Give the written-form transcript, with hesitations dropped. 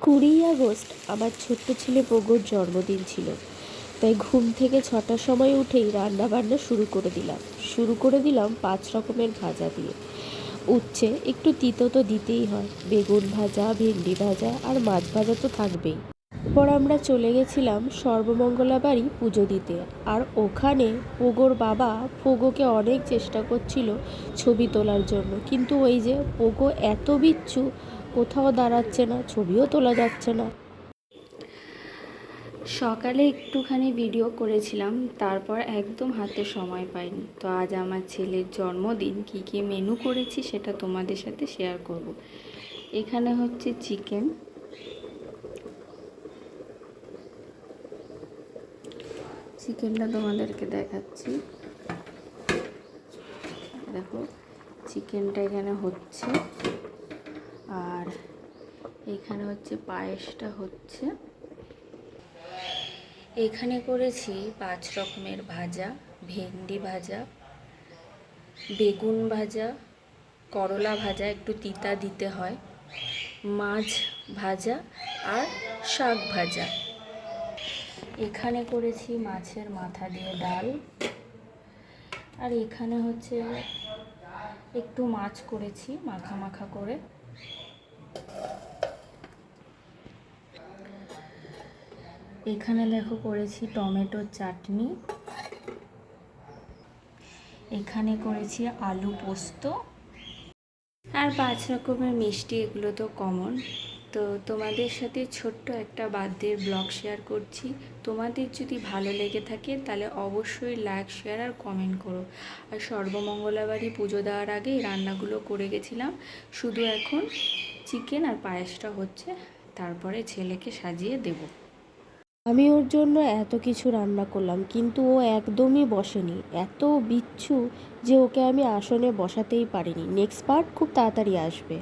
কুড়ি আগস্ট আমার ছোট্ট ছেলে পোগোর জন্মদিন ছিল। তাই ঘুম থেকে 6টার সময় উঠেই রান্নাবান্না শুরু করে দিলাম 5 রকমের ভাজা দিয়ে। উচ্ছে একটু তিতো তো দিতেই হয়, বেগুন ভাজা, ভেন্ডি ভাজা আর মাছ ভাজা তো থাকবেই। পর আমরা চলে গেছিলাম সর্বমঙ্গলা বাড়ি পুজো দিতে। আর ওখানে পোগোর বাবা পোগোকে অনেক চেষ্টা করছিল ছবি তোলার জন্য, কিন্তু ওই যে পোগো এত বিচ্ছু, কোথাও দাঁড়াচ্ছে না, ছবিও তোলা যাচ্ছে না। সকালে একটুখানি ভিডিও করেছিলাম, তারপর একদম হাতে সময় পাইনি। তো আজ আমার ছেলের জন্মদিন, কী কী মেনু করেছি সেটা তোমাদের সাথে শেয়ার করব। এখানে হচ্ছে চিকেন, চিকেনটা তোমাদেরকে দেখাচ্ছি। দেখো চিকেনটা এখানে হচ্ছে, আর এখানে হচ্ছে পায়েসটা হচ্ছে। এখানে করেছি 5 রকমের ভাজা, ভেন্ডি ভাজা, বেগুন ভাজা, করলা ভাজা, একটু তিতা দিতে হয়, মাছ ভাজা আর শাক ভাজা। এখানে করেছি মাছের মাথা দিয়ে ডাল, আর এখানে হচ্ছে একটু মাছ করেছি মাখা মাখা করে। এখানে দেখো করেছি টমেটোর চাটনি, এখানে করেছি আলু পোস্ত, আর 5 রকমের মিষ্টি। এগুলো তো কমন। তো তোমাদের সাথে ছোট্ট একটা বার্থডের ব্লগ শেয়ার করছি। তোমাদের যদি ভালো লেগে থাকে তাহলে অবশ্যই লাইক, শেয়ার আর কমেন্ট করো। আর সর্বমঙ্গলা বাড়ি পুজো দেওয়ার আগেই রান্নাগুলো করে গেছিলাম, শুধু এখন চিকেন আর পায়েসটা হচ্ছে, তারপরে ছেলেকে সাজিয়ে দেবো। আমি ওর জন্য এত কিছু রান্না করলাম, কিন্তু ও একদমই বসেনি, এত বিচ্ছু যে ওকে আমি আসনে বসাতেই পারিনি। নেক্সট পার্ট খুব তাড়াতাড়ি আসবে।